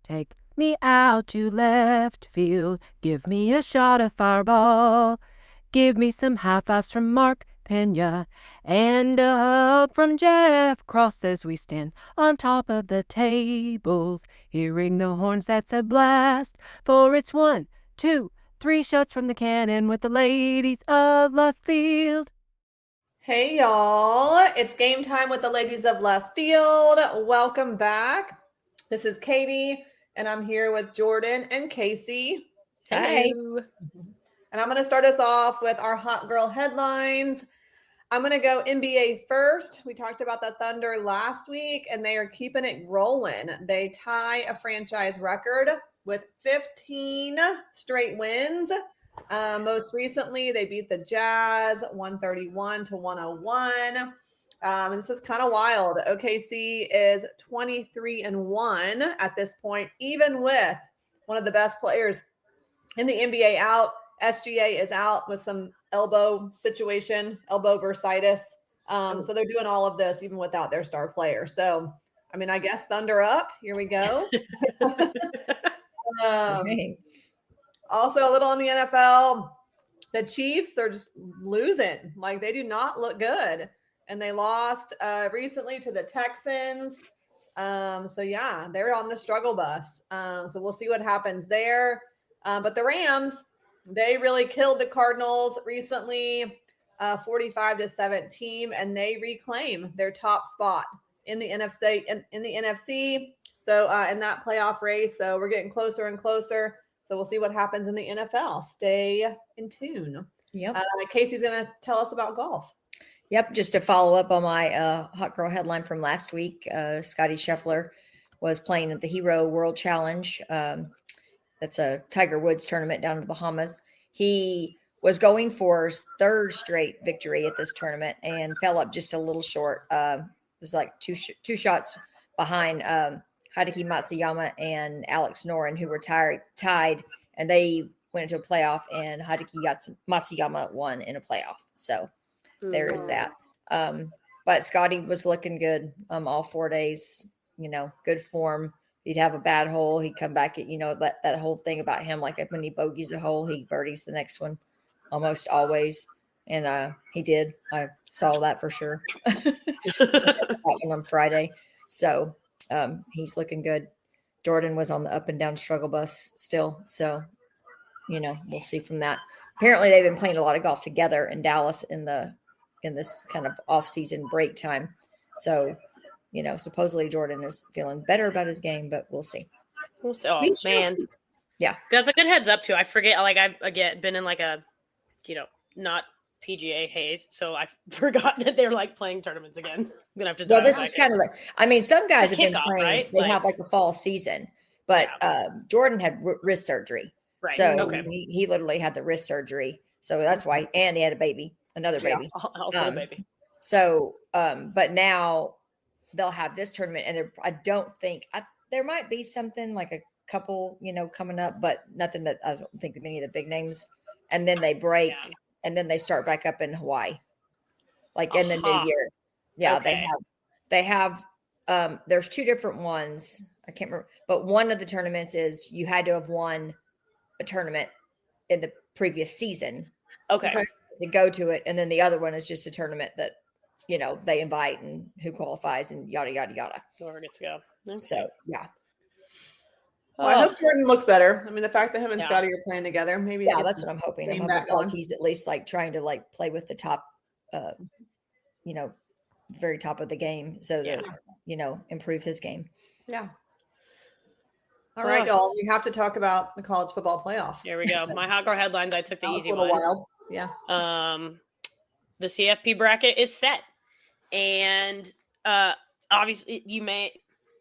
Take me out to left field. Give me a shot of Fireball. Give me some high fives from Mark Pena and a hug from Jeff Cross as we stand on top of the tables. Hearing the horns, that's a blast. For it's 1, 2, 3 shots from the cannon with the ladies of left field. Hey, y'all. It's game time with the ladies of left field. Welcome back. This is Katie, and I'm here with Jordan and Casey. Hello. And I'm going to start us off with our hot girl headlines. I'm going to go NBA first. We talked about the Thunder last week, and they are keeping it rolling. They tie a franchise record with 15 straight wins. Most recently, they beat the Jazz 131-101. And this is kind of wild. OKC is 23-1 at this point, even with one of the best players in the NBA out. SGA is out with some elbow bursitis. So they're doing all of this even without their star player. So, I mean, I guess Thunder up. Here we go. Also, a little on the NFL. The Chiefs are just losing. Like, they do not look good. And they lost recently to the Texans. So, yeah, they're on the struggle bus. So we'll see what happens there. But the Rams, they really killed the Cardinals recently, 45-17, and they reclaim their top spot in the NFC. So in that playoff race, so we're getting closer and closer. So we'll see what happens in the NFL. Stay in tune. Yep. Casey's going to tell us about golf. Yep. Just to follow up on my hot girl headline from last week, Scotty Scheffler was playing at the Hero World Challenge. That's a Tiger Woods tournament down in the Bahamas. He was going for his third straight victory at this tournament and fell up just a little short. It was like two shots behind Hideki Matsuyama and Alex Noren, who were tied, and they went into a playoff, and Hideki Matsuyama won in a playoff. So there is that. But Scotty was looking good all 4 days, good form. He'd have a bad hole. He'd come back at, that whole thing about him, like when he bogeys a hole, he birdies the next one almost always. And he did. I saw that for sure. On Friday. So he's looking good. Jordan was on the up and down struggle bus still. So, we'll see from that. Apparently they've been playing a lot of golf together in Dallas in this kind of off-season break time. So, supposedly Jordan is feeling better about his game, but we'll see. Oh, man. Yeah. That's a good heads up, too. I forget, I've been in like a, not PGA haze, so I forgot that they're like playing tournaments again. I'm gonna have to. Well, this is kind of like, some guys have been playing. Right? They have like a fall season, but Jordan had wrist surgery, right? So he literally had the wrist surgery, so that's why. And he had another baby, also a baby. So, but now they'll have this tournament, and I don't think there might be something like a couple, coming up, but nothing that I don't think of any of the big names, and then they break. Yeah. And then they start back up in Hawaii, like in the new year. Yeah, okay. they have. There's two different ones. I can't remember, but one of the tournaments is you had to have won a tournament in the previous season. Okay. To go to it, and then the other one is just a tournament that they invite and who qualifies and yada yada yada. Whoever gets to go. Okay. So yeah. Well, I hope Jordan looks better. I mean, the fact that him and Scotty are playing together, maybe. Yeah, that's what I'm hoping. I'm hoping he's at least like trying to like play with the top, very top of the game, so that improve his game. Yeah. All right, y'all. We have to talk about the college football playoff. Here we go. My hot girl headlines. I took the easy one. A little wild. Yeah. The CFP bracket is set, and obviously you may.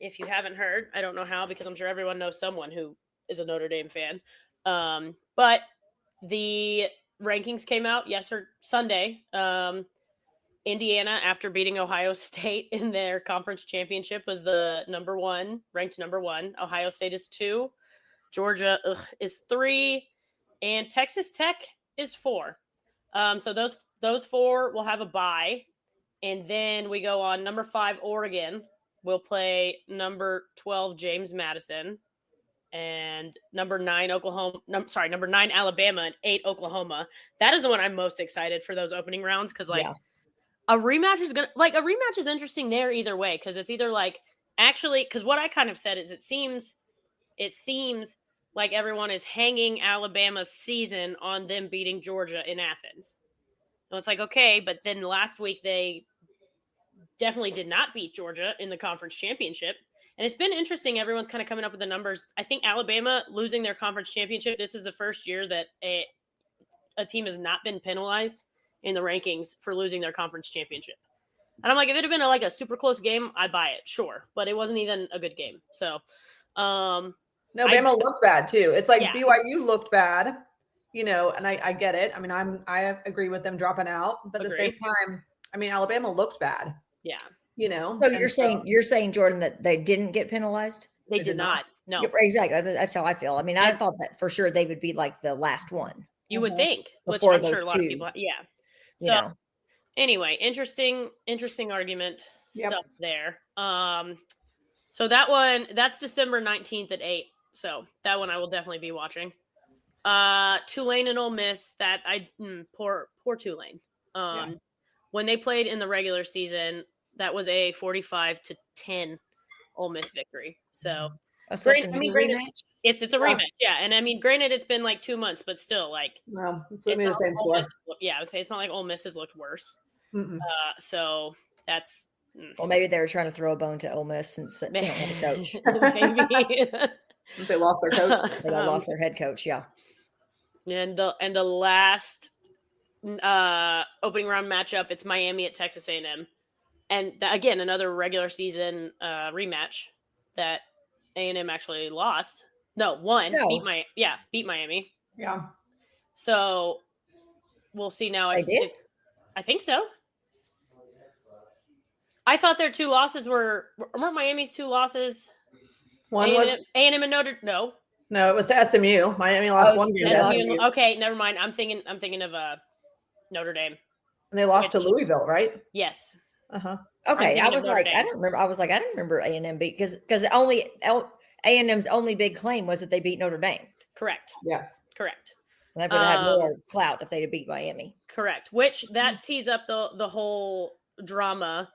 If you haven't heard, I don't know how, because I'm sure everyone knows someone who is a Notre Dame fan. But the rankings came out Sunday. Indiana, after beating Ohio State in their conference championship, was the ranked number one. Ohio State is 2. Georgia is 3. And Texas Tech is 4. So those 4 will have a bye. And then we go on number 5, Oregon. We'll play number 12, James Madison. and number 9 Alabama, and 8 Oklahoma. That is the one I'm most excited for, those opening rounds, because a rematch is interesting there either way, because it's either like, actually, because what I kind of said is it seems like everyone is hanging Alabama's season on them beating Georgia in Athens. And it's like, okay, but then last week they definitely did not beat Georgia in the conference championship. And it's been interesting. Everyone's kind of coming up with the numbers. I think Alabama losing their conference championship, this is the first year that a team has not been penalized in the rankings for losing their conference championship. And I'm like, if it had been a super close game, I'd buy it, sure. But it wasn't even a good game. So, no, Bama looked bad too. It's like BYU looked bad, and I get it. I mean, I agree with them dropping out, but at the same time, I mean, Alabama looked bad. Yeah. So you're saying, Jordan, that they didn't get penalized? They did not. No. Exactly. That's how I feel. I mean, I thought that for sure they would be like the last one. You would think, which Before I'm those sure a lot two. of people. Yeah. So anyway, interesting argument stuff there. So that's December 19th at 8. So that one I will definitely be watching. Tulane and Ole Miss, that poor Tulane. When they played in the regular season, that was a 45-10 Ole Miss victory. So it's a rematch. It's a rematch, yeah. And I mean, granted, it's been 2 months, but still, it's the same score. I would say it's not like Ole Miss has looked worse. So that's well, maybe they were trying to throw a bone to Ole Miss since they don't have a coach. Maybe they lost their coach. They lost their head coach. Yeah. And the last opening round matchup, it's Miami at Texas A&M, and again another regular season rematch that A&M actually lost. Won. Beat Miami. Yeah. So we'll see now. They did? I think so. I thought their 2 losses weren't Miami's 2 losses. One was A&M and Notre. No, it was to SMU. Miami lost one game. Okay, never mind. I'm thinking of Notre Dame. And they lost to Louisville, right? Yes. Okay, I was like, I don't remember A&M beat because only A&M's only big claim was that they beat Notre Dame. Correct. Yes. Correct. And that would have had more clout if they'd have beat Miami. Correct. Which that tees up the whole drama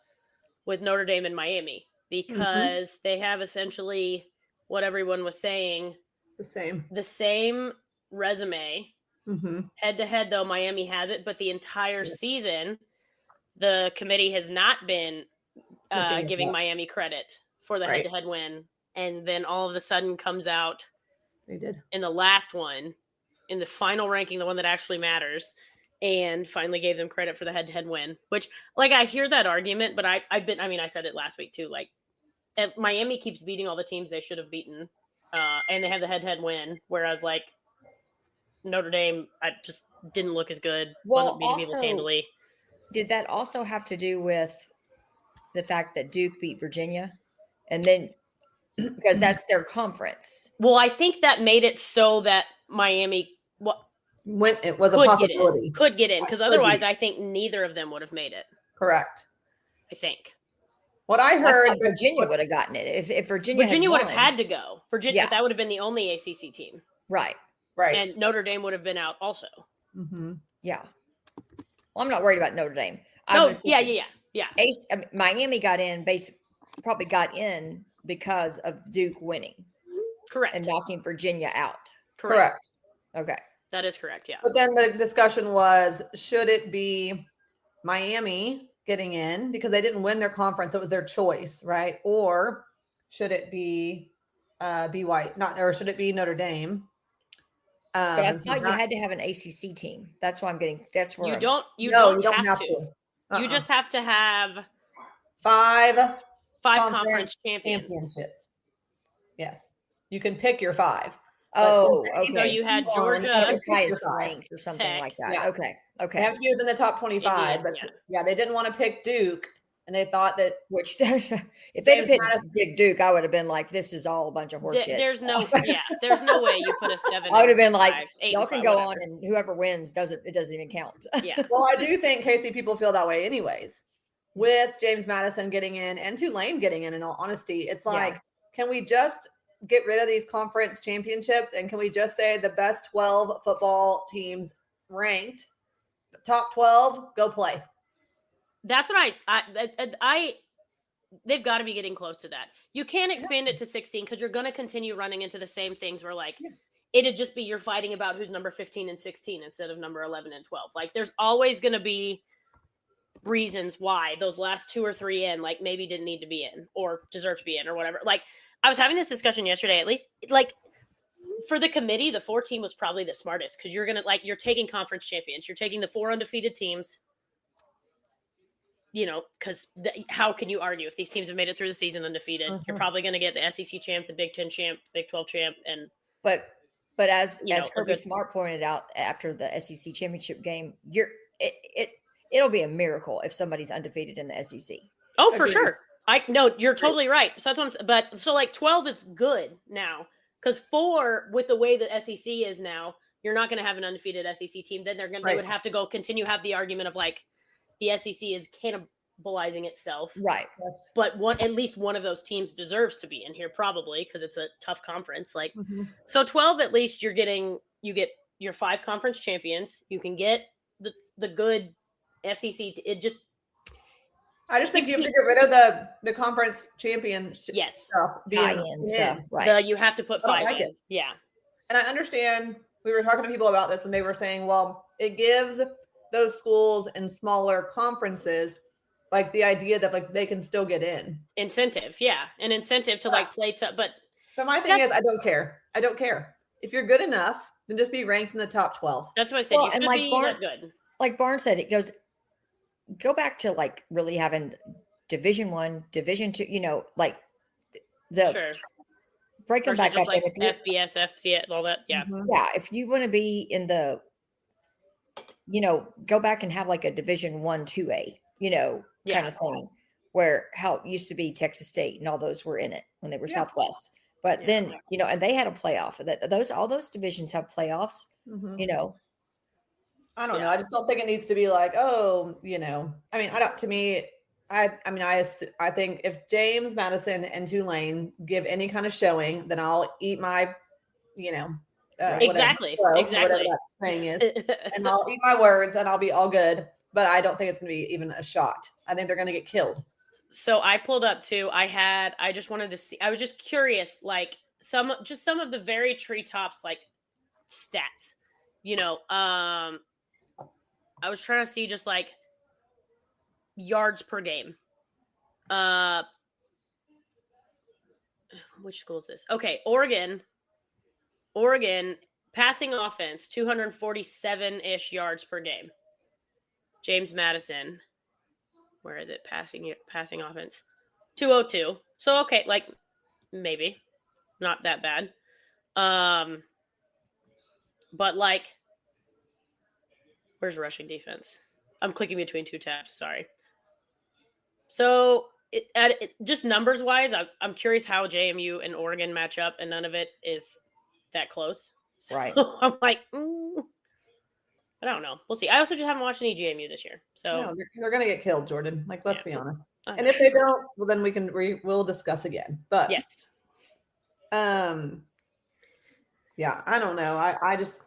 with Notre Dame and Miami, because they have essentially what everyone was saying, the same resume. Head to head, though, Miami has it, but the entire season, the committee has not been giving Miami credit for the head to head win. And then all of a sudden comes out they did in the last one, in the final ranking, the one that actually matters, and finally gave them credit for the head to head win, which I hear that argument, but I said it last week too. Miami keeps beating all the teams they should have beaten. And they have the head to head win. Whereas Notre Dame, I just didn't look as good. Wasn't beating people handily. Did that also have to do with the fact that Duke beat Virginia? And then because that's their conference. Well, I think that made it so that Miami it was a possibility. Could get in, because otherwise I think neither of them would have made it. Correct. I think. What I heard, Virginia would have gotten it. If Virginia would have had to go. Virginia, that would have been the only ACC team. Right. And Notre Dame would have been out also. Yeah. Well, I'm not worried about Notre Dame. Yeah. Miami got in, probably got in because of Duke winning. Correct. And knocking Virginia out. Correct. Okay. That is correct, yeah. But then the discussion was, should it be Miami getting in because they didn't win their conference, so it was their choice, right? Or should it be should it be Notre Dame? But I thought you had to have an ACC team. That's why I'm getting. That's where you don't have to. You just have to have five conference championships. Yes, you can pick your 5. Oh, okay. So you had Georgia, that was highest ranked or something Tech. like that. Yeah. Okay. They have to be within the top 25. But they didn't want to pick Duke, and they thought that if they'd picked Big Duke, I would have been like, "This is all a bunch of horseshit." There's no way you put a 7. I would have been like, "Y'all can go on, and whoever wins doesn't even count." Yeah. Well, I do think, Casey, people feel that way anyways. With James Madison getting in and Tulane getting in all honesty, it's like, can we just get rid of these conference championships? And can we just say the best 12 football teams ranked, top 12, go play? That's what I they've got to be getting close to that. You can't expand it to 16 because you're going to continue running into the same things where like it'd just be you're fighting about who's number 15 and 16 instead of number 11 and 12. Like there's always going to be reasons why those last 2 or 3 in like maybe didn't need to be in or deserve to be in or whatever. Like I was having this discussion yesterday, at least like for the committee, the 4 team was probably the smartest because you're going to like, you're taking conference champions. You're taking the 4 undefeated teams. You know, because how can you argue if these teams have made it through the season undefeated? You're probably going to get the SEC champ, the Big 10 champ, Big 12 champ, and but as Kirby Smart pointed out after the SEC championship game, it'll be a miracle if somebody's undefeated in the SEC. Oh, for sure. No, you're totally right. So that's what but so like 12 is good now because 4 with the way the SEC is now, you're not going to have an undefeated SEC team. Then they would have to go continue have the argument of like. The SEC is cannibalizing itself. Right. Yes. But at least one of those teams deserves to be in here probably because it's a tough conference. Like, so 12, at least you get your 5 conference champions. You can get the good SEC. I just think you have to get rid of the conference championship stuff. High-end stuff. Right. You have to put 5 in. It. Yeah. And I understand we were talking to people about this and they were saying, well, it gives those schools in smaller conferences, like the idea that like they can still get in. Incentive. Yeah. An incentive to like play but my thing is I don't care. If you're good enough, then just be ranked in the top 12. That's what I said. You should be that good. Like Barnes said, go back to like really having Division 1, Division 2, you know, like break them back up. Like FBS, FCS, all that. Yeah. Yeah. If you want to be in the go back and have like a Division 1, 2A, kind of thing, where how it used to be Texas State and all those were in it when they were Southwest. But then, and they had a playoff. All those divisions have playoffs, I don't know. I just don't think it needs to be like, I mean, I think if James Madison and Tulane give any kind of showing, then I'll eat my, exactly. Whatever that saying is. And I'll eat my words and I'll be all good. But I don't think it's going to be even a shot. I think they're going to get killed. So I pulled up too. I just wanted to see, I was just curious, like some of the very treetops, like stats, I was trying to see just like yards per game. Which school is this? Okay. Oregon passing offense, 247-ish yards per game. James Madison, where is it? Passing offense, 202. So, okay, like maybe not that bad. But like, where's rushing defense? I'm clicking between 2 tabs. Sorry. So just numbers wise, I'm curious how JMU and Oregon match up, and none of it is that close. So right. I'm like, I don't know. We'll see. I also just haven't watched any JMU this year. So no, they're going to get killed, Jordan. Like, let's be honest. And if they don't, well, then we'll discuss again. But yes. Yeah, I don't know. I just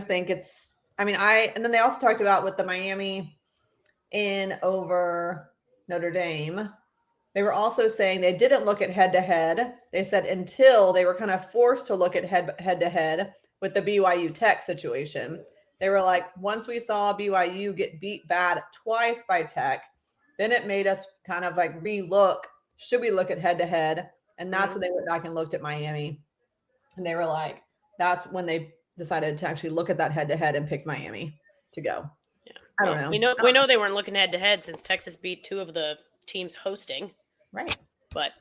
think it's, and then they also talked about with the Miami in over Notre Dame. They were also saying they didn't look at head-to-head. They said until they were kind of forced to look at head-to-head with the BYU Tech situation. They were like, once we saw BYU get beat bad twice by Tech, then it made us kind of like re-look, should we look at head-to-head? And that's when they went back and looked at Miami. And they were like, that's when they decided to actually look at that head-to-head and picked Miami to go. Yeah. I don't know. We know they weren't looking head-to-head since Texas beat 2 of the teams hosting. Right. But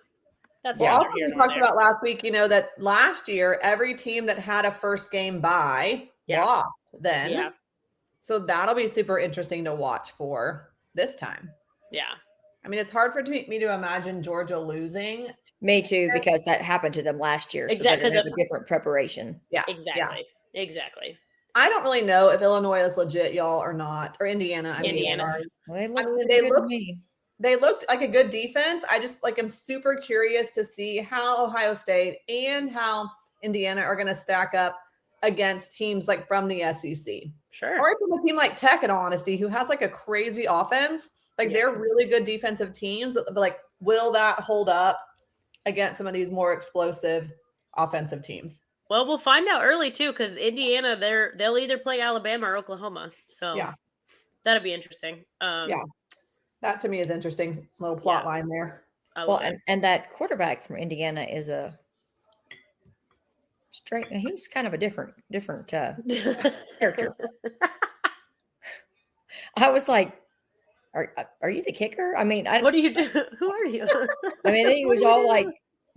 that's also we talked about last week, that last year, every team that had a first game bye lost then. Yeah. So that'll be super interesting to watch for this time. Yeah. It's hard for me to imagine Georgia losing. Me too, because that happened to them last year. Exactly. So they have a different preparation. Yeah. Exactly. Yeah. Exactly. I don't really know if Illinois is legit, y'all, or not, or Indiana. They look they looked like a good defense. I just I'm super curious to see how Ohio State and how Indiana are going to stack up against teams like from the SEC. Sure. Or even a team like Tech, in all honesty, who has like a crazy offense. They're really good defensive teams, but will that hold up against some of these more explosive offensive teams? Well, we'll find out early too, because Indiana, they'll either play Alabama or Oklahoma. So that'll be interesting. That to me is interesting. Little plot line there. Well, and that quarterback from Indiana is a straight. He's kind of a different character. I was like, "Are you the kicker?" I mean, what do you do? Who are you? I mean, he was all like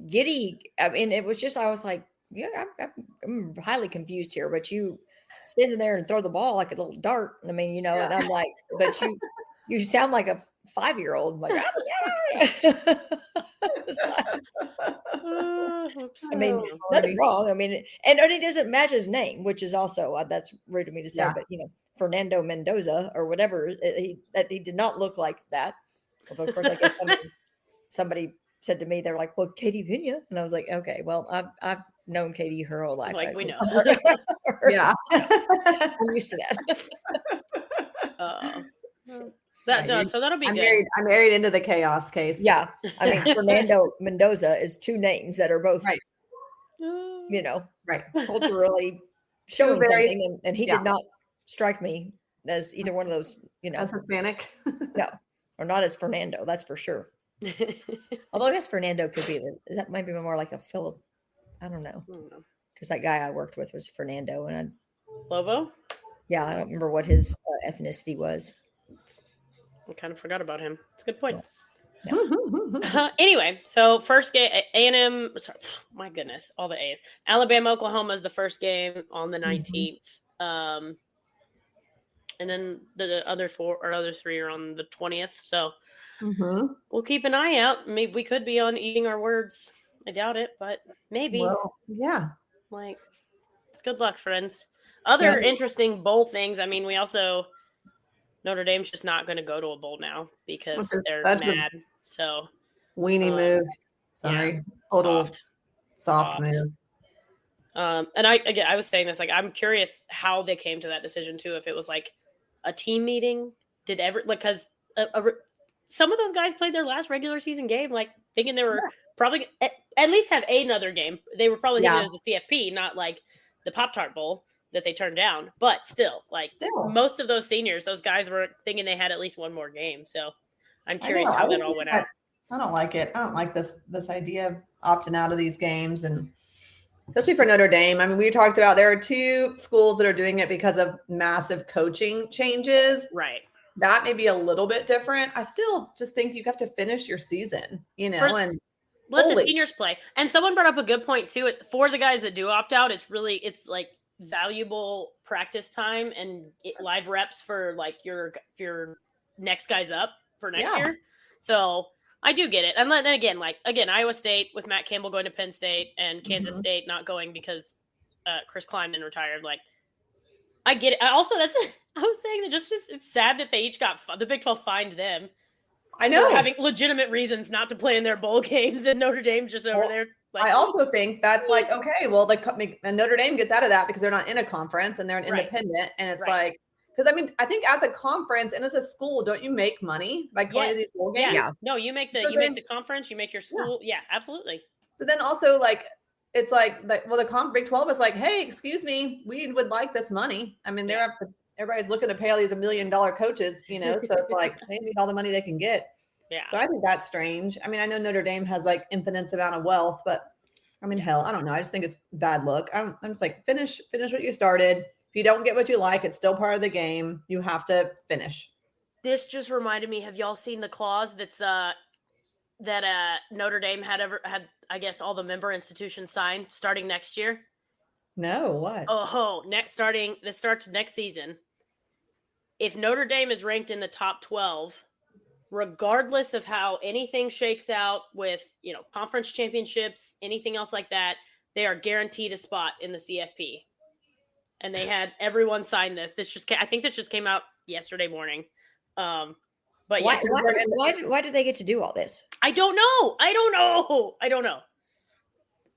giddy. I mean, it was just I was like, "Yeah, I'm highly confused here." But you sit in there and throw the ball like a little dart. I mean, and I'm like, "But you sound like a 5-year-old." Like, I mean, nothing wrong. I mean, and he doesn't match his name, which is also that's rude of me to say, but Fernando Mendoza or whatever, he did not look like that. Although, of course, I guess somebody said to me, they're like, "Well, Katie Pena," and I was like, "Okay, well, I've known Katie her whole life, we know." I'm used to that. So that'll be good. I'm married into the chaos case. Yeah, I mean, Fernando Mendoza is 2 names that are both right. Culturally showing something, and he did not strike me as either one of those, as Hispanic. No, or not as Fernando. That's for sure. Although I guess Fernando could be that might be more like a Philip. I don't know, because that guy I worked with was Fernando, and Lobo. Yeah, I don't remember what his ethnicity was. I kind of forgot about him. It's a good point. Yeah. Anyway, so first game, A&M. Sorry, my goodness, all the A's. Alabama, Oklahoma is the first game on the 19th, and then the other 3 are on the 20th. So we'll keep an eye out. Maybe we could be on eating our words. I doubt it, but maybe. Well, yeah. Good luck, friends. Other interesting bowl things. I mean, we also. Notre Dame's just not going to go to a bowl now because they're mad. So weenie move. Sorry, total soft move. And I was saying this, I'm curious how they came to that decision too. If it was like a team meeting, because some of those guys played their last regular season game, thinking they were probably at least have another game. They were probably thinking it was the CFP, not like the Pop-Tart Bowl that they turned down, but still, most of those seniors, those guys were thinking they had at least one more game. So I'm curious how that all went out. I don't like it. I don't like this idea of opting out of these games, and especially for Notre Dame. I mean, we talked about there are 2 schools that are doing it because of massive coaching changes. Right. That may be a little bit different. I still just think you have to finish your season, and let the seniors play. And someone brought up a good point too. It's for the guys that do opt out. It's valuable practice time and live reps for your next guys up for next year. So I do get it. And then again, Iowa State with Matt Campbell going to Penn State and Kansas State not going because Chris Klieman retired. I get it. I was saying that just it's sad that they each got the Big 12 fined them. I know, having legitimate reasons not to play in their bowl games, and Notre Dame just over there. I also think that's okay. Well, and Notre Dame gets out of that because they're not in a conference and they're an independent, and it's because I think as a conference and as a school, don't you make money by going to these bowl games? Yeah. No, you make the make the conference, you make your school. Yeah, absolutely. So then also it's the Big 12 is hey, excuse me, we would like this money. I mean, everybody's looking to pay all these $1 million coaches, so it's they need all the money they can get. Yeah. So I think that's strange. I mean, I know Notre Dame has infinite amount of wealth, but I mean, hell, I don't know. I just think it's bad look. I'm just finish what you started. If you don't get what you like, it's still part of the game. You have to finish. This just reminded me. Have y'all seen the clause that's that Notre Dame had I guess all the member institutions signed starting next year? No, what? This starts next season. If Notre Dame is ranked in the top 12, regardless of how anything shakes out with, conference championships, anything else like that, they are guaranteed a spot in the CFP. And they had everyone sign this. I think this just came out yesterday morning. But Why, yes, why do they get to do all this? I don't know. I don't know.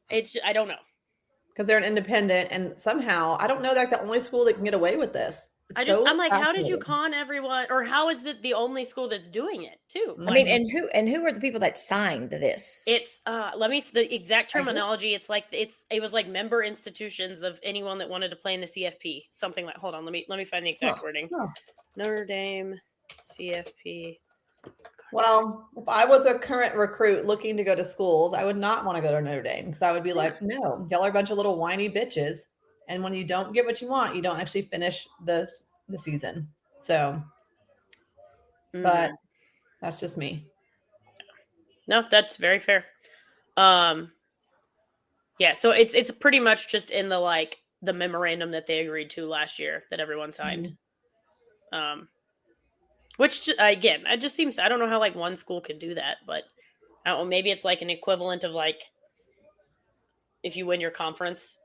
Because they're an independent, and somehow I don't know they're the only school that can get away with this. I'm like, how did you fascinating. con everyone, or how is it the only school that's doing it too? Mhm. I mean, and who are the people that signed this? It's the exact terminology. It's like it was like member institutions of anyone that wanted to play in the CFP. Something like, hold on, let me find the exact wording. Oh. Notre Dame CFP. Well, if I was a current recruit looking to go to schools, I would not want to go to Notre Dame because I would be like, no, y'all are a bunch of little whiny bitches. And when you don't get what you want, you don't actually finish the season. So, but that's just me. No, that's very fair. Yeah, so it's pretty much just in the memorandum that they agreed to last year that everyone signed. Which again, it just seems, I don't know how like one school could do that, but I don't know, maybe it's like an equivalent of like if you win your conference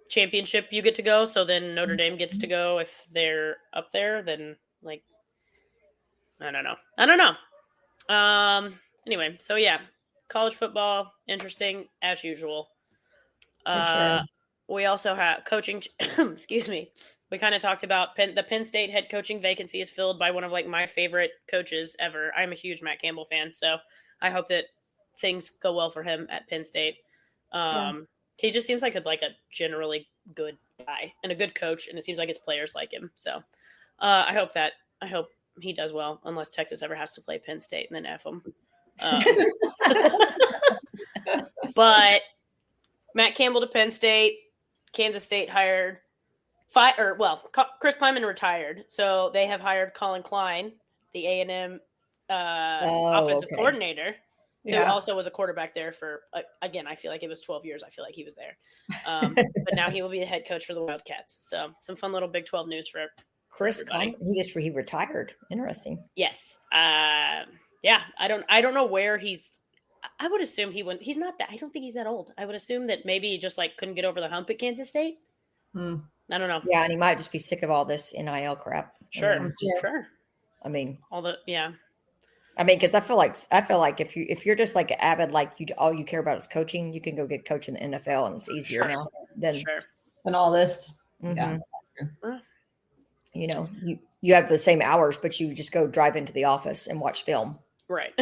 championship, you get to go. So then Notre Dame gets to go if they're up there. Then like, I don't know. Anyway, so yeah, college football, interesting as usual. Sure. We also have coaching. Excuse me. We kind of talked about the Penn State head coaching vacancy is filled by one of like my favorite coaches ever. I'm a huge Matt Campbell fan, so I hope that things go well for him at Penn State. He just seems like a generally good guy and a good coach, and it seems like his players like him. So I hope he does well, unless Texas ever has to play Penn State and then F them. But Matt Campbell to Penn State, Kansas State hired Chris Kleiman retired, so they have hired Colin Klein, the A&M offensive coordinator, who also was a quarterback there for, again, I feel like it was 12 years. I feel like he was there. But now he will be the head coach for the Wildcats. So some fun little Big 12 news for Chris Kleiman. He retired. Interesting. Yes. Yeah. I don't know where I would assume he wouldn't. He's not that. I don't think he's that old. I would assume that maybe he just like couldn't get over the hump at Kansas State. I don't know. Yeah, and he might just be sick of all this NIL crap. Sure. Sure. I mean, because I feel like if you're just like an avid, like all you care about is coaching, you can go get coach in the NFL, and it's easier now than all this. Mm-hmm. Yeah. You know, you have the same hours, but you just go drive into the office and watch film. Right.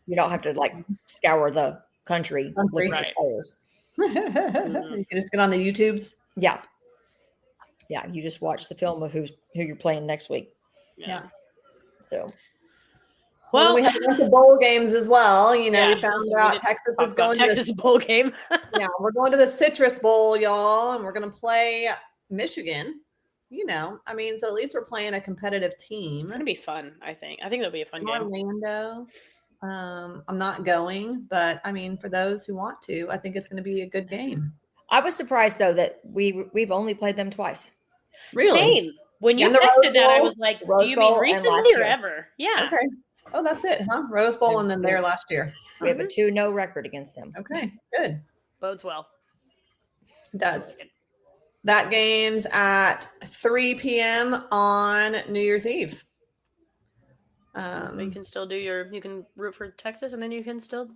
You don't have to like scour the country. Right. You can just get on the YouTubes. Yeah. Yeah. You just watch the film of who you're playing next week. Yeah. So. Well, we have a bunch of bowl games as well. You know, we found out Texas is going to Texas bowl game. Yeah, we're going to the Citrus Bowl, y'all, and we're going to play Michigan. You know, I mean, so at least we're playing a competitive team. It's going to be fun, I think. I think it'll be a fun game. Orlando. I'm not going, but I mean, for those who want to, I think it's going to be a good game. I was surprised though that we've only played them twice. Really? Same. When you texted that, I was like, "Do you mean recently or ever?" Yeah. Okay. Oh, that's it, huh? Rose Bowl and then there last year. We have a 2-0 record against them. Okay, good. Bodes well. It does. That game's at 3 p.m. on New Year's Eve. You can still you can root for Texas, and then you can still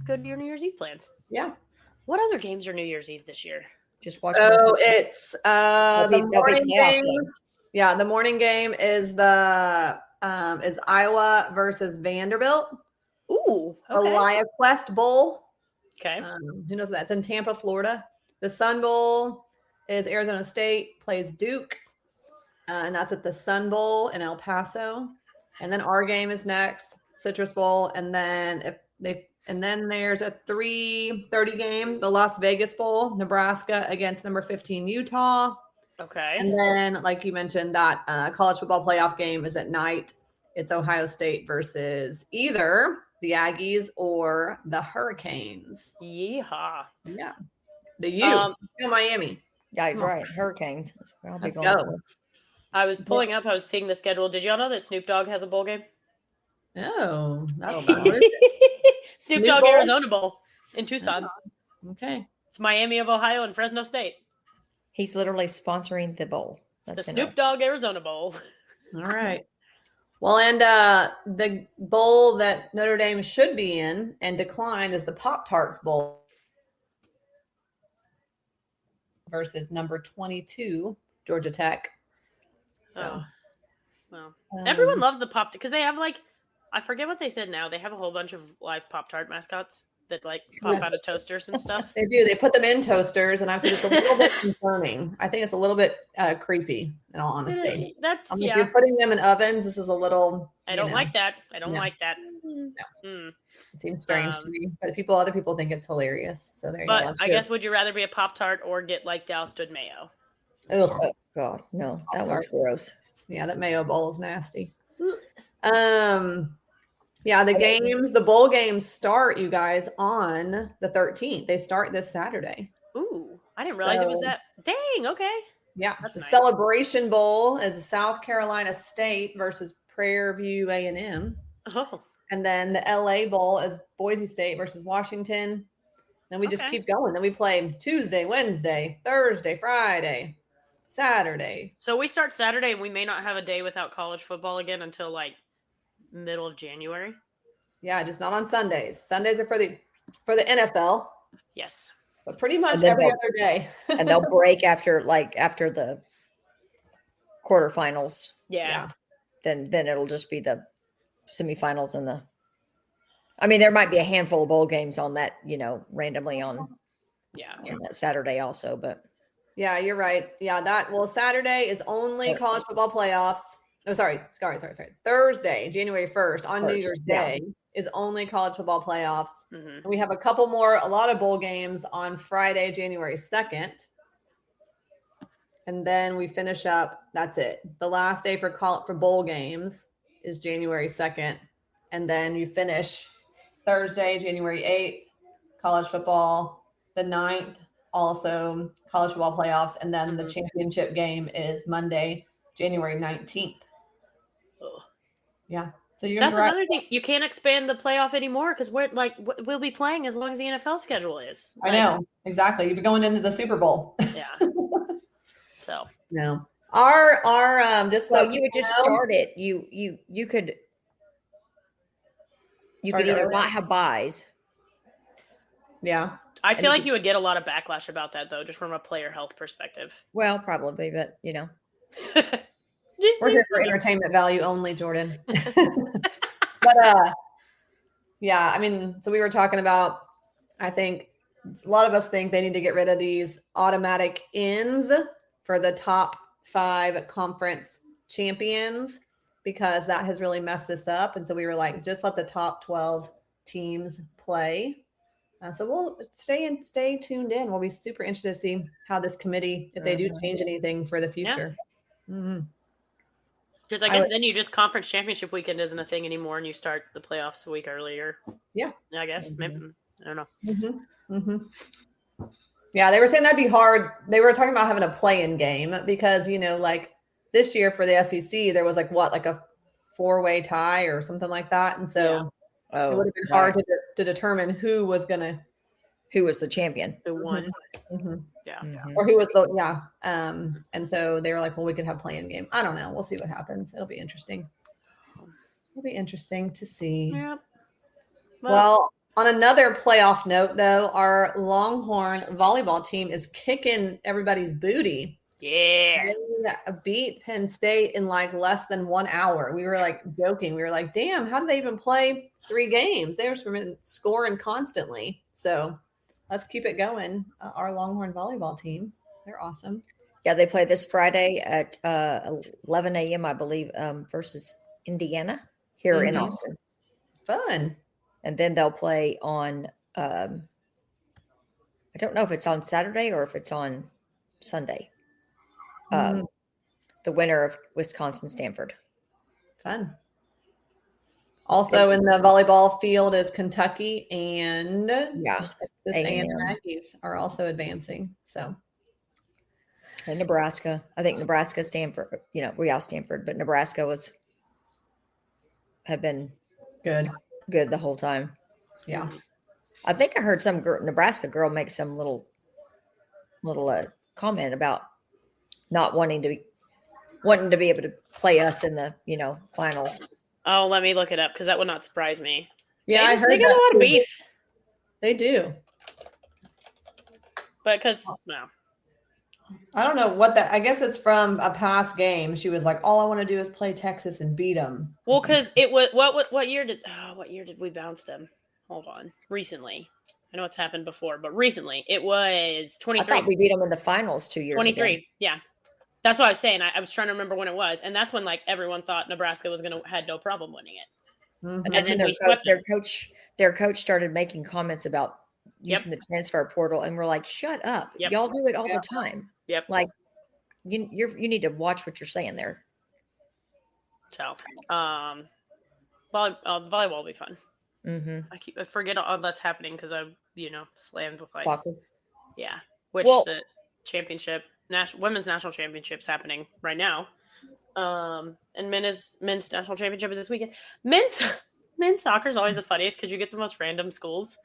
go to your New Year's Eve plans. Yeah. What other games are New Year's Eve this year? Just watch. Oh, it's the morning game. Yeah, the morning game is is Iowa versus Vanderbilt. Ooh, okay. The Lion Quest Bowl. Okay. Who knows what that's in Tampa, Florida. The Sun Bowl is Arizona State plays Duke, and that's at the Sun Bowl in El Paso. And then our game is next, Citrus Bowl, and then there's a 3:30 game, the Las Vegas Bowl, Nebraska against number 15 Utah. Okay. And then, like you mentioned, that college football playoff game is at night. It's Ohio State versus either the Aggies or the Hurricanes. Yeehaw. Yeah. The U. Miami. Yeah, he's right. Hurricanes. Let's go. I was pulling up. I was seeing the schedule. Did y'all know that Snoop Dogg has a bowl game? Oh, that's fun. Snoop Dogg Arizona Bowl in Tucson. Okay. It's Miami of Ohio and Fresno State. He's literally sponsoring the bowl. That's the Snoop Dogg Arizona Bowl. All right. Well, and the bowl that Notre Dame should be in and declined is the Pop-Tarts Bowl versus number 22, Georgia Tech. So, well, everyone loves the Pop because they have I forget what they said now. They have a whole bunch of live Pop-Tart mascots that pop out of toasters and stuff. They do. They put them in toasters, and I said it's a little bit concerning. I think it's a little bit creepy, in all honesty. That's If you're putting them in ovens, this is a little. I don't like that. I don't like that. No. It seems strange to me, but other people think it's hilarious. So there you go. But I guess, would you rather be a Pop-Tart or get doused in mayo? Ugh. Oh God, no, that one's gross. Yeah, that mayo bowl is nasty. Yeah, the bowl games start, you guys, on the 13th. They start this Saturday. Ooh, I didn't realize it was that. Dang, okay. Yeah, that's nice. Celebration Bowl is South Carolina State versus Prairie View A&M. Oh. And then the LA Bowl is Boise State versus Washington. Then we just keep going. Then we play Tuesday, Wednesday, Thursday, Friday, Saturday. So we start Saturday and we may not have a day without college football again until middle of January. Yeah, just not on Sundays. Sundays are for the NFL. Yes. But pretty much every other day. And they'll break after the quarterfinals. Yeah. Then it'll just be the semifinals and there might be a handful of bowl games on that, randomly on that Saturday also, but yeah, you're right. Yeah, Saturday is only college football playoffs. No, sorry. Thursday, January 1st on New Year's Day is only college football playoffs. Mm-hmm. And we have a lot of bowl games on Friday, January 2nd. And then we finish up. That's it. The last day for bowl games is January 2nd. And then you finish Thursday, January 8th, college football. The 9th, also college football playoffs. And then the championship game is Monday, January 19th. Yeah. So that's another thing. You can't expand the playoff anymore because we'll be playing as long as the NFL schedule is. I know. Exactly. You'll be going into the Super Bowl. Yeah. So no. Our just so you would just start it. You could either not have buys. Yeah. I feel like you would get a lot of backlash about that though, just from a player health perspective. Well, probably, but we're here for entertainment value only, Jordan. But yeah, so we were talking about, I think a lot of us think they need to get rid of these automatic ins for the top 5 conference champions because that has really messed this up. And so we were like, just let the top 12 teams play. So we'll stay tuned in. We'll be super interested to see how this committee, if they do change anything for the future. Yeah. Mm-hmm. Because I guess then you just conference championship weekend isn't a thing anymore, and you start the playoffs a week earlier. Yeah, I guess maybe I don't know. Mm-hmm. Mm-hmm. Yeah, they were saying that'd be hard. They were talking about having a play-in game because this year for the SEC there was a 4-way tie or something like that, and so it would have been hard to determine who was the champion, who won. Mm-hmm. Yeah. Or who was and so they were like, well, we could have play-in game. I don't know. We'll see what happens. It'll be interesting. It'll be interesting to see. Yeah. Well, on another playoff note, though, our Longhorn volleyball team is kicking everybody's booty. Yeah. They beat Penn State in less than 1 hour. We were joking. We were like, damn, how did they even play 3 games? They were scoring constantly. So let's keep it going. Our Longhorn volleyball team. They're awesome. Yeah, they play this Friday at 11 a.m., I believe, versus Indiana here in Austin. Fun. And then they'll play on, I don't know if it's on Saturday or if it's on Sunday. The winner of Wisconsin-Stanford. Fun. Also in the volleyball field is Kentucky and Texas and Aggies are also advancing. So. And Nebraska. I think Nebraska, Stanford, we all Stanford, but Nebraska have been good the whole time. Yeah. I think I heard some Nebraska girl make some little comment about not wanting to wanting to be able to play us in the, finals. Oh, let me look it up because that would not surprise me. Yeah, I heard they got that a lot too. of beef. They do. But because, no. I don't know what that. I guess it's from a past game. She was like, "All I want to do is play Texas and beat them." Well, because it was what year did we bounce them? Hold on. Recently, I know it's happened before, but recently it was 23. I thought we beat them in the finals 2 years 23. ago. Yeah, that's what I was saying. I was trying to remember when it was, and that's when like everyone thought Nebraska was had no problem winning it. Mhm. And then their coach started making comments about using the transfer portal, and we're like, "Shut up! Yep. Y'all do it all the time." Yep. Like you need to watch what you're saying there. So, volleyball will be fun. Mm-hmm. I forget all that's happening because I slammed with like Hockey. yeah, which the championship women's national championship's happening right now, and men's national championship is this weekend. Men's soccer is always the funniest because you get the most random schools,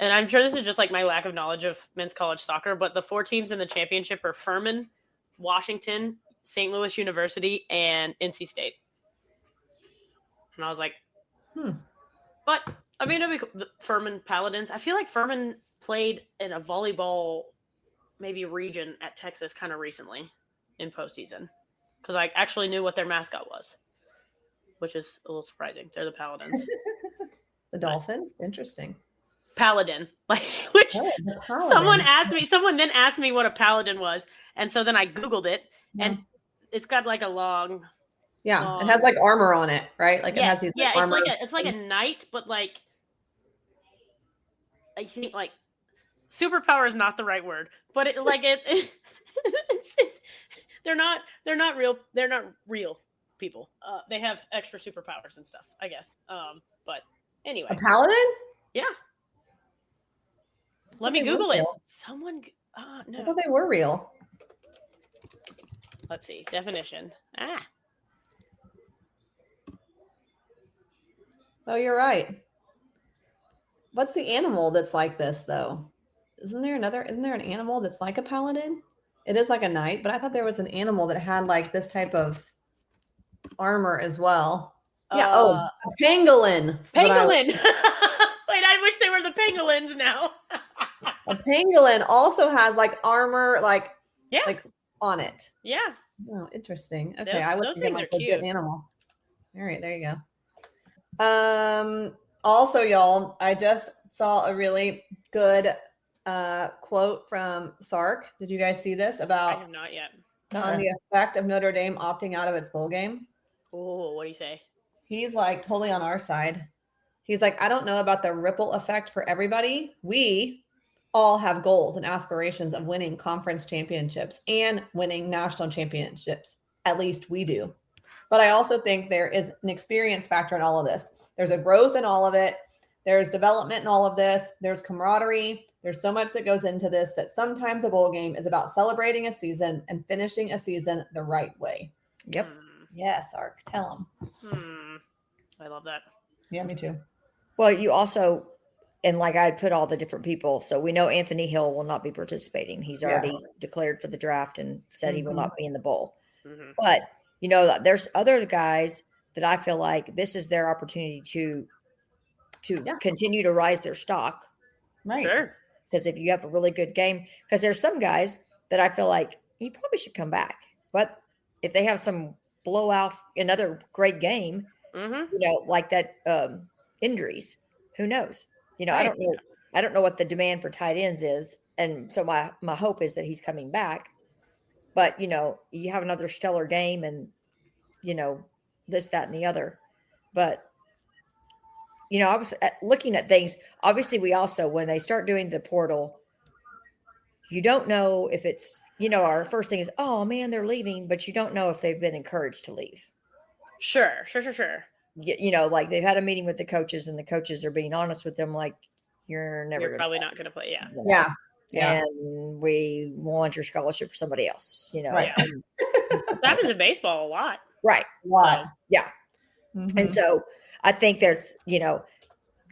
and I'm sure this is just like my lack of knowledge of men's college soccer, but the 4 teams in the championship are Furman, Washington, St. Louis University, and NC State. And I was like, But I mean, it'd be the Furman Paladins. I feel like Furman played in a volleyball maybe region at Texas kind of recently in postseason because I actually knew what their mascot was, which is a little surprising. They're the Paladins. The Dolphin? Interesting. Paladin, someone then asked me what a paladin was, and so then I Googled it, and it's got like a long. Yeah, it has like armor on it, right? Like it has these. Yeah, armor. it's like a knight, but like I think like superpower is not the right word, but they're not real people. They have extra superpowers and stuff, I guess. But anyway, a paladin? Yeah. Let me Google it. Someone. No. I thought they were real. Let's see. Definition. Oh, you're right. What's the animal that's like this, though? Isn't there an animal that's like a paladin? It is like a knight, but I thought there was an animal that had like this type of armor as well. Yeah. A pangolin. Pangolin. Wait, I wish they were the pangolins now. A pangolin also has like armor, like on it. Yeah. Oh, interesting. Okay, I would think like a good animal. All right, there you go. Also, y'all, I just saw a really good quote from Sark. Did you guys see this about? I have not yet. On the effect of Notre Dame opting out of its bowl game. Oh, what do you say? He's like totally on our side. He's like, I don't know about the ripple effect for everybody. We all have goals and aspirations of winning conference championships and winning national championships. At least we do. But I also think there is an experience factor in all of this. There's a growth in all of it. There's development in all of this. There's camaraderie. There's so much that goes into this that sometimes a bowl game is about celebrating a season and finishing a season the right way. Yep. Yes, Ark. Tell them. I love that. Yeah, me too. Well, you also, and like I put all the different people. So we know Anthony Hill will not be participating. He's already declared for the draft and said he will not be in the bowl. Mm-hmm. But, there's other guys that I feel like this is their opportunity to continue to rise their stock. Right. Sure. Because if you have a really good game, because there's some guys that I feel like you probably should come back. But if they have some blowout, another great game, like that injuries, who knows? I don't know. I don't know what the demand for tight ends is. And so my hope is that he's coming back. But, you have another stellar game and, this, that, and the other. But, I was looking at things. Obviously, we also, when they start doing the portal, you don't know if it's, our first thing is, oh, man, they're leaving. But you don't know if they've been encouraged to leave. Sure. Like they've had a meeting with the coaches and the coaches are being honest with them. Like, you're probably not going to play. Yeah. Yeah. And we want your scholarship for somebody else, Right. That happens in baseball a lot. Right. A lot. So, yeah. Mm-hmm. And so I think there's, you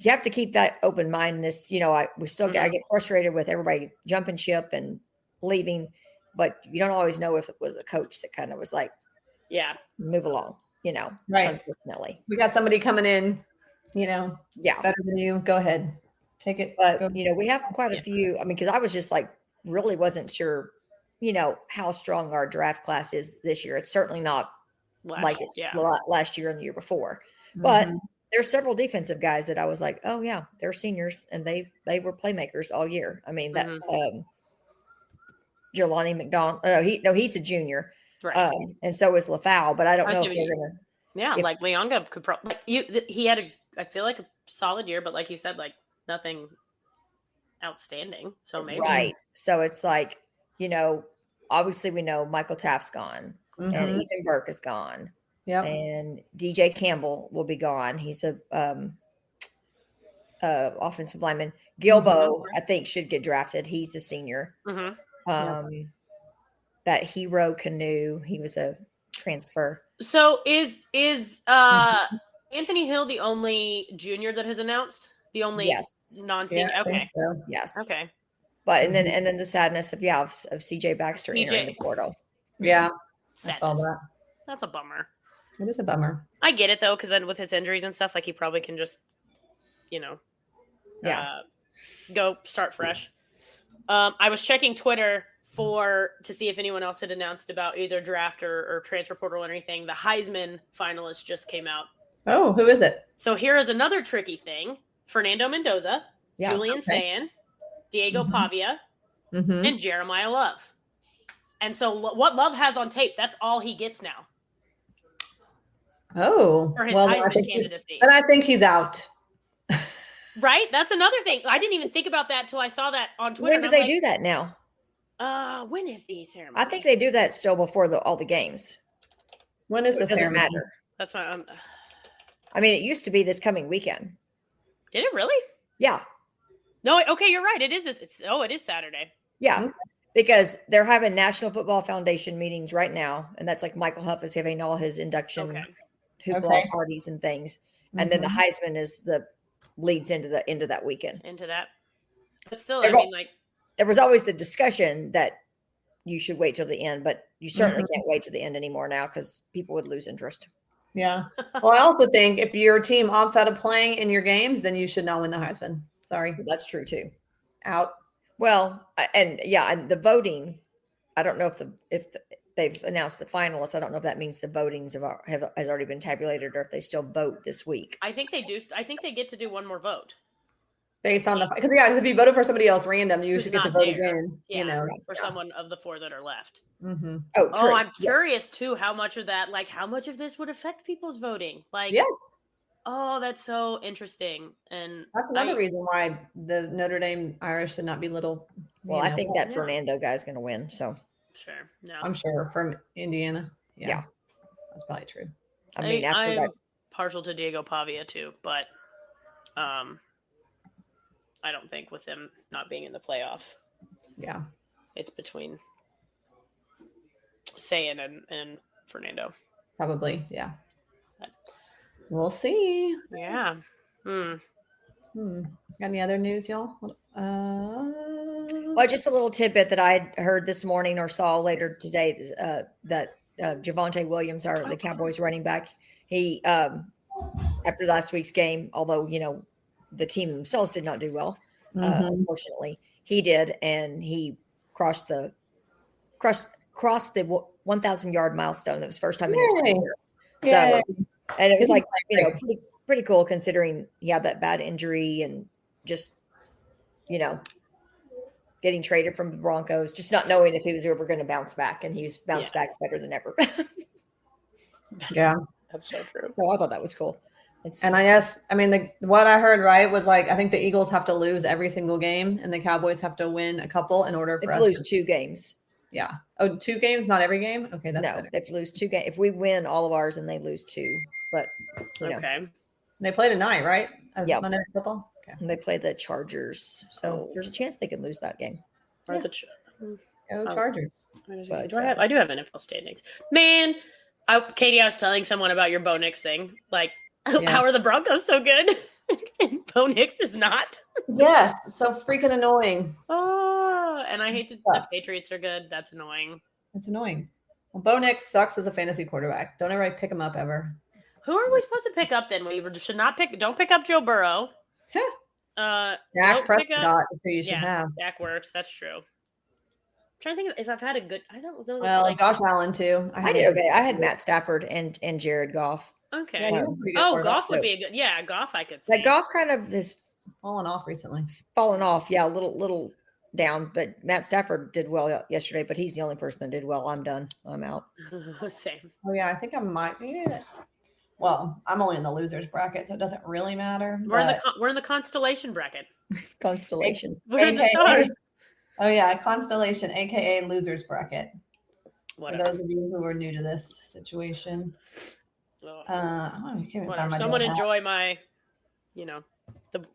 have to keep that open mindedness. I get frustrated with everybody jumping ship and leaving, but you don't always know if it was a coach that kind of was like, Yeah. move along, Right. unfortunately. We got somebody coming in, Yeah. better than you. Go ahead. Take it. But, Go. we have quite a few. I mean, because I was just like, really wasn't sure, how strong our draft class is this year. It's certainly not like last year and the year before. But there's several defensive guys that I was like, oh yeah, they're seniors and they were playmakers all year. I mean, that Jelani McDonald, he's a junior. Right. And so is LaFowl, but I don't know if they're gonna. Yeah, like Leonga could probably he had I feel like a solid year, but like you said, like nothing outstanding. So maybe. Right. So it's like, obviously we know Michael Taft's gone and Ethan Burke is gone. Yep. And DJ Campbell will be gone. He's a offensive lineman. Gilbo, I think, should get drafted. He's a senior. That Hero Canoe, he was a transfer. So is Anthony Hill the only junior that has announced? The only non-senior? Yeah, okay. So. Yes. Okay. But and then the sadness of CJ Baxter entering the portal. Yeah. Sadness. I saw that. That's a bummer. It is a bummer. I get it though, because then with his injuries and stuff, like he probably can just, go start fresh. I was checking Twitter to see if anyone else had announced about either draft or transfer portal or anything. The Heisman finalists just came out. Oh, who is it? So here is another tricky thing: Fernando Mendoza, Julian Sayin, Diego Pavia, and Jeremiah Love. And so what Love has on tape, that's all he gets now. Oh, for his Heisman candidacy. And I think he's out. Right? That's another thing. I didn't even think about that till I saw that on Twitter. When do they do that now? When is the ceremony? I think they do that still before all the games. When is the ceremony? Doesn't matter. That's why I mean, it used to be this coming weekend. Did it really? Yeah. No, okay, you're right. It is this. It is Saturday. Yeah. Because they're having National Football Foundation meetings right now. And that's like Michael Huff is having all his induction hoopla parties and things. And then the Heisman leads into that weekend. Into that. But still, I mean, like, there was always the discussion that you should wait till the end, but you certainly can't wait to the end anymore now because people would lose interest. Yeah. Well, I also think if your team opts out of playing in your games, then you should not win the Heisman. Sorry. That's true too. Out. Well, and the voting, I don't know if they've announced the finalists. I don't know if that means the votings has already been tabulated or if they still vote this week. I think they do. I think they get to do one more vote. Based on because if you voted for somebody else random, you should get to vote again. Yeah, for someone of the four that are left. Mm-hmm. Oh, I'm curious too. How much of that, like, how much of this would affect people's voting? Like, oh, that's so interesting. And that's another reason why the Notre Dame Irish should not be little. Well, I think that Fernando guy is going to win. So sure, no, I'm sure from Indiana. Yeah, that's probably true. I mean, I'm partial to Diego Pavia too, but I don't think with them not being in the playoff. Yeah. It's between Sayin and Fernando. Probably, yeah. But we'll see. Yeah. Got any other news, y'all? Well, just a little tidbit that I heard this morning or saw later today that Javonte Williams, the Cowboys running back, he after last week's game, although the team themselves did not do well. Unfortunately, he did, and he crossed the 1,000-yard milestone. That was the first time in his career. So, and it was like pretty cool considering he had that bad injury and just getting traded from the Broncos, just not knowing if he was ever going to bounce back, and he's bounced back better than ever. Yeah, that's so true. So I thought that was cool. And what I heard, right, was like, I think the Eagles have to lose every single game and the Cowboys have to win a couple in order for us to lose 2 games. Yeah. Oh, 2 games, not every game? Okay, that's better. They have to lose 2 games. If we win all of ours and they lose 2, but okay. They play tonight, right? Yeah. Monday Night Football. Okay. And they play the Chargers, so there's a chance they could lose that game. Or Chargers. I do have NFL standings, man. Katie, I was telling someone about your Bo Nix thing. Like, how are the Broncos so good and Bo Nix is not? Yes, so freaking annoying. Oh, and I hate that the Patriots are good. That's annoying. It's annoying. Well, Bo Nix sucks as a fantasy quarterback. Don't ever pick him up ever. Who are we supposed to pick up then? We should not pick. Don't pick up Joe Burrow. Dak Don't pick up. Prescott is who you should have. Dak works. That's true. I'm trying to think if I've had a good. I don't know. Well, Josh Allen too. I did okay. I had Matt Stafford and Jared Goff. Okay. Yeah, you were pretty good Goff would be a good. Yeah, Goff I could see. Like Goff kind of has fallen off recently. Fallen off, yeah, a little down. But Matt Stafford did well yesterday. But he's the only person that did well. I'm done. I'm out. Same. Oh yeah, I think I might be. Well, I'm only in the losers bracket, so it doesn't really matter. We're in the constellation bracket. Constellation. We're in the stars. Oh yeah, constellation, aka losers bracket. Whatever. For those of you who are new to this situation. I can't even find my someone enjoy my,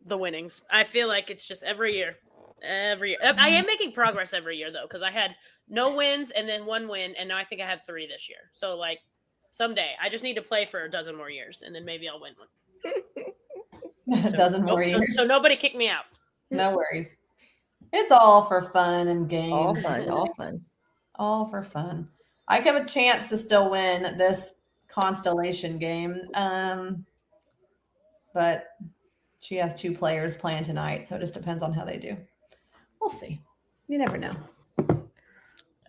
the winnings. I feel like it's just every year. I am making progress every year though, because I had no wins and then 1 win, and now I think I had 3 this year. So like someday I just need to play for a dozen more years, and then maybe I'll win one. A dozen more years. So nobody kick me out. No worries. It's all for fun and games. All fun. All for fun. I have a chance to still win this constellation game. But she has 2 players playing tonight, so it just depends on how they do. We'll see. You never know.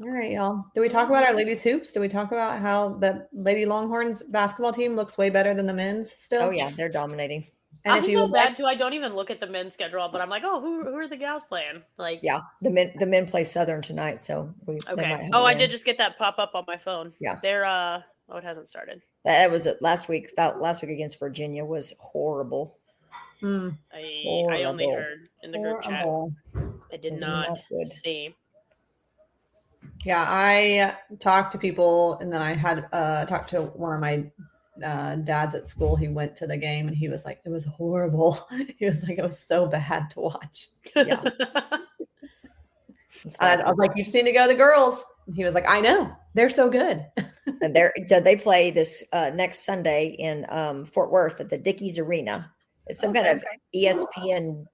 All right, y'all. Do we talk about our ladies hoops? Do we talk about how the Lady Longhorns basketball team looks way better than the men's still? Oh yeah, they're dominating. And I'm so bad too. I don't even look at the men's schedule, but I'm like, oh, who are the gals playing? Like, yeah, the men play Southern tonight, so okay. Oh, I did just get that pop up on my phone. Yeah, they're it hasn't started. That was it last week. Last week against Virginia was horrible. I only heard in the group chat. I did not see. Yeah, I talked to people, and then I had talked to one of my dads at school. He went to the game, and he was like, "It was horrible." He was like, "It was so bad to watch." Yeah. I was like, "You just need to go to the girls." And he was like, "I know, they're so good." And they play this next Sunday in Fort Worth at the Dickies Arena. It's some kind of ESPN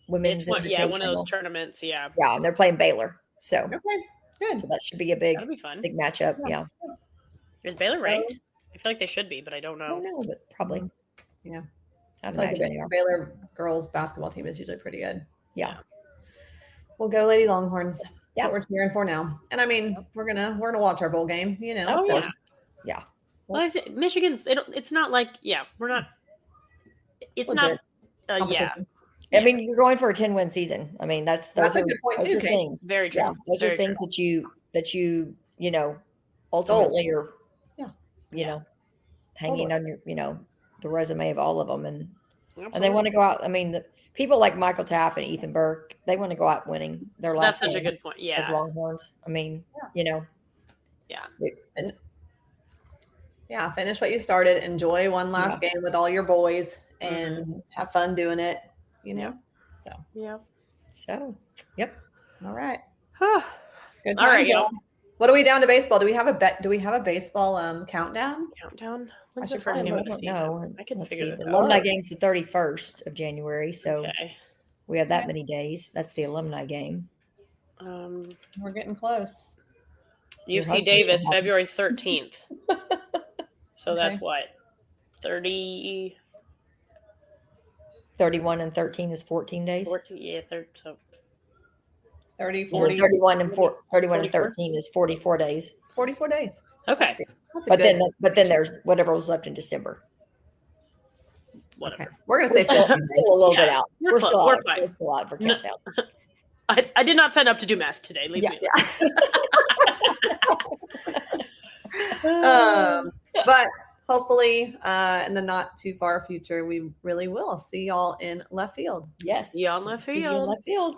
women's invitational. One of those tournaments. Yeah, and they're playing Baylor. So good. So that should be a big matchup. Yeah. Is Baylor ranked? I feel like they should be, but I don't know. I don't know, but probably. Yeah. I'd imagine they are. Baylor girls basketball team is usually pretty good. Yeah. We'll go Lady Longhorns. That's what we're cheering for now. And I mean, we're gonna watch our bowl game, Oh, so. Yeah. Well, Michigan's. It's not like we're not. It's not. Yeah. I mean, you're going for a 10-win season. I mean, those are a good point too, Kate. things. Very true. Yeah, those are things that you ultimately are, hanging on your, the resume of all of them, and they want to go out. I mean, the people like Michael Taft and Ethan Burke, they want to go out winning their last. That's such a good point. Yeah, as Longhorns. I mean, Yeah. Finish what you started. Enjoy one last game with all your boys, and have fun doing it. So yeah. So yep. All right. Good times, all right, y'all. What are we down to baseball? Do we have a baseball countdown? When's the first game of the season? No, I can figure it out. The alumni game's the 31st of January, so we have that many days. That's the alumni game. We're getting close. UC Davis, February 13th. So that's what? 30. 31 and 13 is 14 days. 14, yeah, so 30, 40. 31 and 13 is 44 days. 44 days. Okay. But then there's whatever was left in December. Whatever. Okay. We're gonna say still a little bit out. We're still out for countdown. I did not sign up to do math today. Leave me alone. But hopefully, in the not too far future, we really will see y'all in left field. Yes. See y'all in left field. See you in left field.